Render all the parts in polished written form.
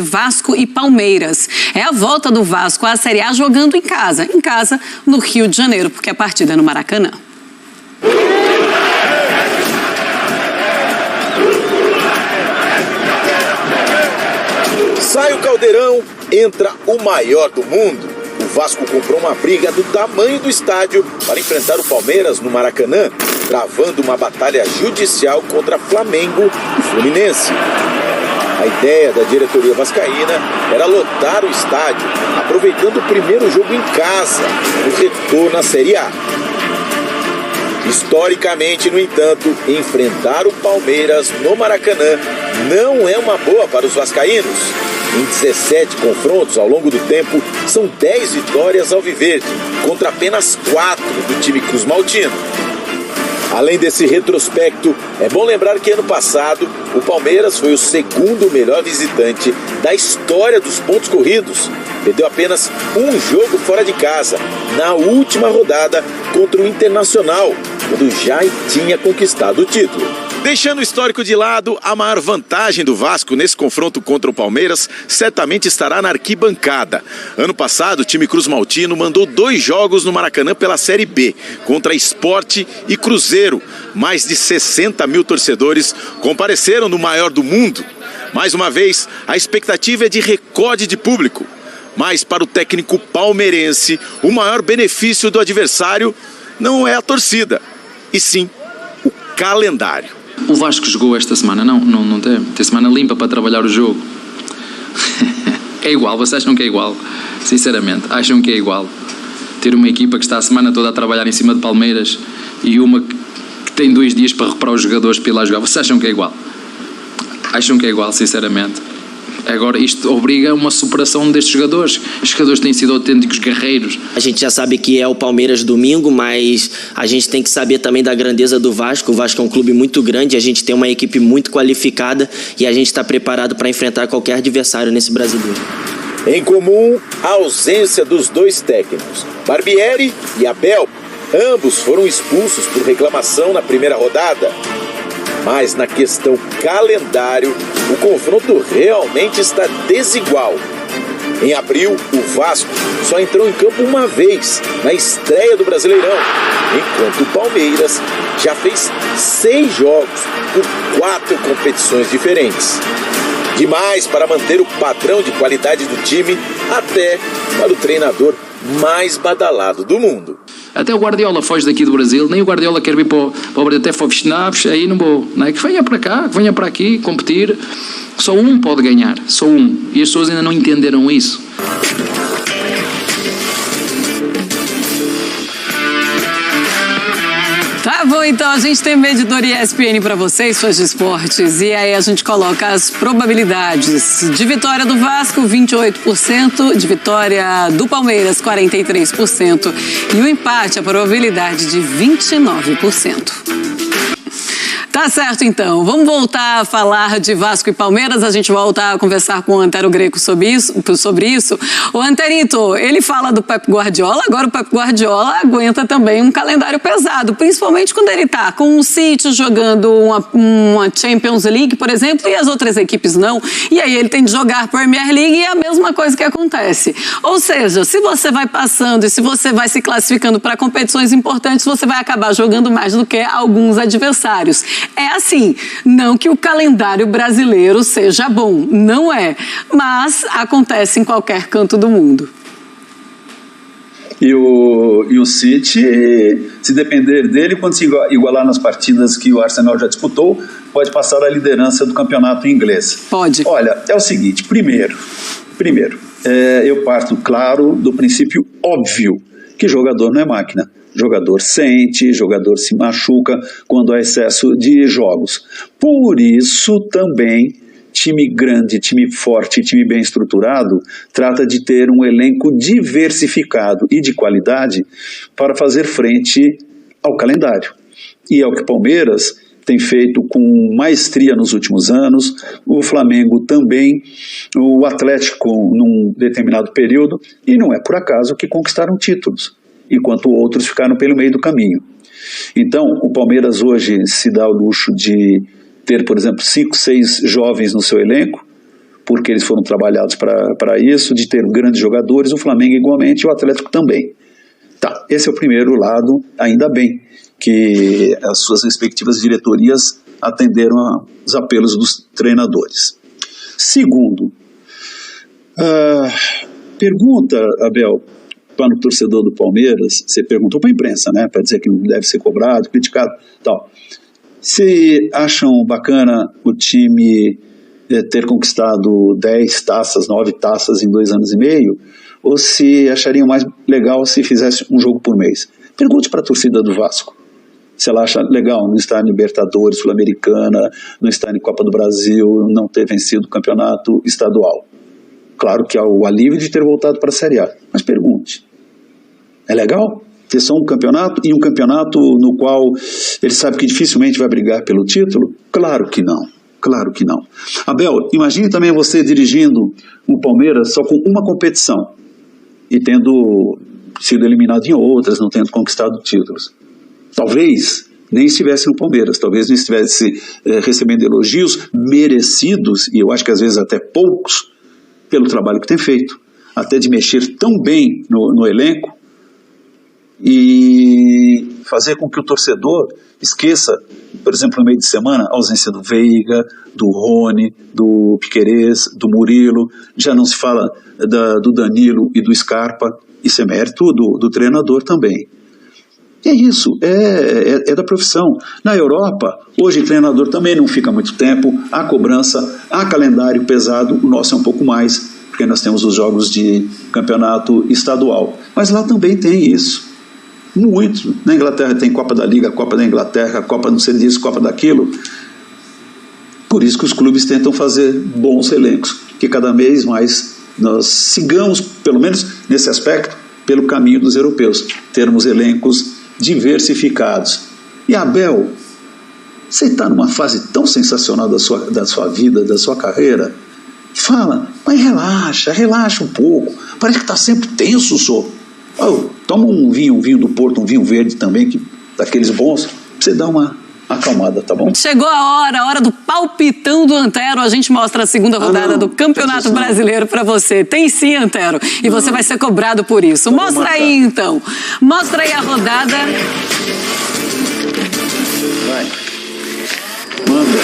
Vasco e Palmeiras. É a volta do Vasco à Série A jogando em casa no Rio de Janeiro, porque a partida é no Maracanã. Sai o Caldeirão, entra o maior do mundo. O Vasco comprou uma briga do tamanho do estádio para enfrentar o Palmeiras no Maracanã, travando uma batalha judicial contra Flamengo e Fluminense. A ideia da diretoria vascaína era lotar o estádio, aproveitando o primeiro jogo em casa, no retorno à Série A. Historicamente, no entanto, enfrentar o Palmeiras no Maracanã não é uma boa para os vascaínos. Em 17 confrontos ao longo do tempo, são 10 vitórias alviverde, contra apenas 4 do time cruzmaltino. Além desse retrospecto, é bom lembrar que ano passado, o Palmeiras foi o segundo melhor visitante da história dos pontos corridos. Perdeu apenas um jogo fora de casa, na última rodada contra o Internacional, quando já tinha conquistado o título. Deixando o histórico de lado, a maior vantagem do Vasco nesse confronto contra o Palmeiras certamente estará na arquibancada. Ano passado, o time cruzmaltino mandou 2 jogos no Maracanã pela Série B, contra Sport e Cruzeiro. Mais de 60 mil torcedores compareceram no maior do mundo. Mais uma vez, a expectativa é de recorde de público. Mas para o técnico palmeirense, o maior benefício do adversário não é a torcida, e sim o calendário. O Vasco jogou esta semana? Não tem semana limpa para trabalhar o jogo. É igual, vocês acham que é igual? Sinceramente, acham que é igual? Ter uma equipa que está a semana toda a trabalhar em cima de Palmeiras e uma que tem 2 dias para recuperar os jogadores para ir lá jogar, vocês acham que é igual? Acham que é igual, sinceramente. Agora isto obriga a uma superação destes jogadores. Os jogadores têm sido autênticos guerreiros. A gente já sabe que é o Palmeiras domingo, mas a gente tem que saber também da grandeza do Vasco. O Vasco é um clube muito grande, a gente tem uma equipe muito qualificada e a gente está preparado para enfrentar qualquer adversário nesse brasileiro. Em comum, a ausência dos 2 técnicos, Barbieri e Abel. Ambos foram expulsos por reclamação na primeira rodada. Mas na questão calendário, o confronto realmente está desigual. Em abril, o Vasco só entrou em campo uma vez, na estreia do Brasileirão, enquanto o Palmeiras já fez 6 jogos por 4 competições diferentes. Demais para manter o padrão de qualidade do time, até para o treinador mais badalado do mundo. Até o Guardiola foge daqui do Brasil, nem o Guardiola quer vir para o Brasil, até para os aí não vou. Não é? Que venha para cá, que venha para aqui, competir. Só um pode ganhar, só um. E as pessoas ainda não entenderam isso. Tá bom, então a gente tem medidor ESPN para vocês, fãs de esportes, e aí a gente coloca as probabilidades de vitória do Vasco, 28%, de vitória do Palmeiras, 43%, e o empate, a probabilidade de 29%. Tá certo, então. Vamos voltar a falar de Vasco e Palmeiras. A gente volta a conversar com o Antero Greco sobre isso. O Anterito, ele fala do Pep Guardiola. Agora o Pep Guardiola aguenta também um calendário pesado, principalmente quando ele tá com o City jogando uma Champions League, por exemplo, e as outras equipes não. E aí ele tem de jogar Premier League e é a mesma coisa que acontece. Ou seja, se você vai passando e se você vai se classificando para competições importantes, você vai acabar jogando mais do que alguns adversários. É assim, não que o calendário brasileiro seja bom, não é, mas acontece em qualquer canto do mundo. E o City, se depender dele, quando se igualar nas partidas que o Arsenal já disputou, pode passar a liderança do campeonato inglês. Pode. Olha, é o seguinte, primeiro, eu parto, claro, do princípio óbvio, que jogador não é máquina. Jogador sente, jogador se machuca quando há excesso de jogos. Por isso também, time grande, time forte, time bem estruturado, trata de ter um elenco diversificado e de qualidade para fazer frente ao calendário. E é o que o Palmeiras tem feito com maestria nos últimos anos, o Flamengo também, o Atlético num determinado período, e não é por acaso que conquistaram títulos, enquanto outros ficaram pelo meio do caminho. Então, o Palmeiras hoje se dá o luxo de ter, por exemplo, 5, 6 jovens no seu elenco, porque eles foram trabalhados para isso, de ter grandes jogadores, o Flamengo igualmente e o Atlético também. Tá, esse é o primeiro lado, ainda bem que as suas respectivas diretorias atenderam aos apelos dos treinadores. Segundo, pergunta, Abel, para o torcedor do Palmeiras, você perguntou para a imprensa, né, para dizer que não deve ser cobrado, criticado, tal. Se acham bacana o time ter conquistado 10 taças, 9 taças em 2 anos e meio, ou se achariam mais legal se fizesse um jogo por mês? Pergunte para a torcida do Vasco se ela acha legal não estar em Libertadores, Sul-Americana, não estar em Copa do Brasil, não ter vencido o campeonato estadual. Claro que há o alívio de ter voltado para a Série A, mas pergunte, é legal ter só um campeonato e um campeonato no qual ele sabe que dificilmente vai brigar pelo título? Claro que não. Claro que não. Abel, imagine também você dirigindo o Palmeiras só com uma competição e tendo sido eliminado em outras, não tendo conquistado títulos. Talvez nem estivesse no Palmeiras, talvez não estivesse recebendo elogios merecidos, e eu acho que às vezes até poucos, pelo trabalho que tem feito, até de mexer tão bem no elenco e fazer com que o torcedor esqueça, por exemplo, no meio de semana, a ausência do Veiga, do Rony, do Piquerez, do Murilo, já não se fala do Danilo e do Scarpa, isso é mérito do treinador também. É isso, é da profissão. Na Europa, hoje o treinador também não fica muito tempo, há cobrança, há calendário pesado, o nosso é um pouco mais, porque nós temos os jogos de campeonato estadual, mas lá também tem isso. Muito. Na Inglaterra tem Copa da Liga, Copa da Inglaterra, Copa não sei disso, Copa daquilo. Por isso que os clubes tentam fazer bons elencos, que cada vez mais nós sigamos, pelo menos nesse aspecto, pelo caminho dos europeus, termos elencos diversificados. E Abel, você está numa fase tão sensacional da sua vida, da sua carreira, fala, mas relaxa um pouco, parece que está sempre tenso, senhor. Toma um vinho do Porto, um vinho verde também, daqueles bons, pra você dar uma acalmada, tá bom? Chegou a hora do palpitão do Antero. A gente mostra a segunda rodada do Campeonato Brasileiro pra você. Tem sim, Antero. E você vai ser cobrado por isso. Mostra aí, então. Mostra aí a rodada. Vai. Manda.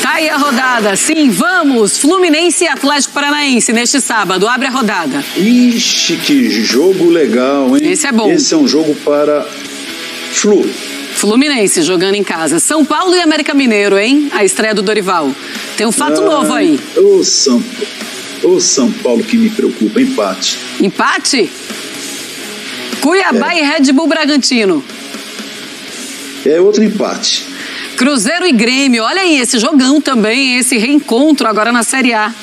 Tá aí a rodada. Sim, vamos. Fluminense e Atlético Paranaense neste sábado. Abre a rodada. Ixi, que jogo legal, hein? Esse é bom. Esse é um jogo para Fluminense jogando em casa. São Paulo e América Mineiro, hein? A estreia do Dorival. Tem um fato novo aí. O São Paulo que me preocupa. Empate. Empate? Cuiabá e Red Bull Bragantino. É outro empate. Cruzeiro e Grêmio. Olha aí, esse jogão também, esse reencontro agora na Série A.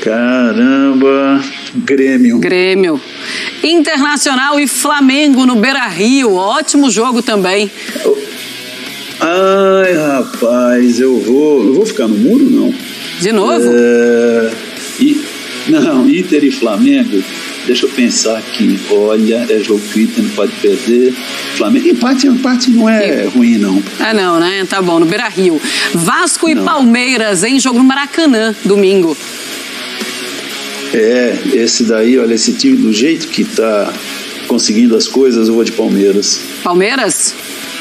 Caramba, Grêmio. Internacional e Flamengo no Beira-Rio. Ótimo jogo também. Ai, rapaz, eu vou ficar no muro, não? De novo? Não, Inter e Flamengo. Deixa eu pensar aqui. Olha, é jogo que o Inter não pode perder. Flamengo. Empate não é ruim, não. Não, né? Tá bom, no Beira-Rio. Vasco e Palmeiras em jogo no Maracanã, domingo. Esse daí, olha, esse time do jeito que tá conseguindo as coisas, eu vou de Palmeiras. Palmeiras?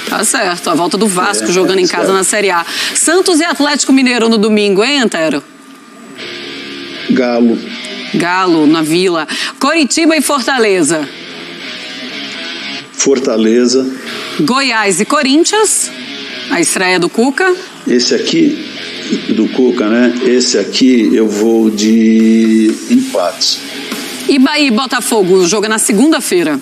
Tá certo, a volta do Vasco jogando em casa na Série A. Santos e Atlético Mineiro no domingo, hein, Antero? Galo na Vila. Coritiba e Fortaleza. Fortaleza. Goiás e Corinthians. A estreia do Cuca. Esse aqui, do Cuca, né? Esse aqui eu vou de empate. E Bahia e Botafogo, joga na segunda-feira.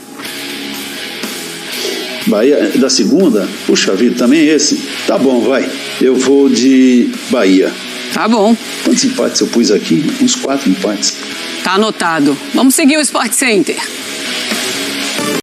Bahia da segunda? Puxa vida, também esse. Tá bom, vai. Eu vou de Bahia. Tá bom. Quantos empates eu pus aqui? Uns 4 empates. Tá anotado. Vamos seguir o Sport Center.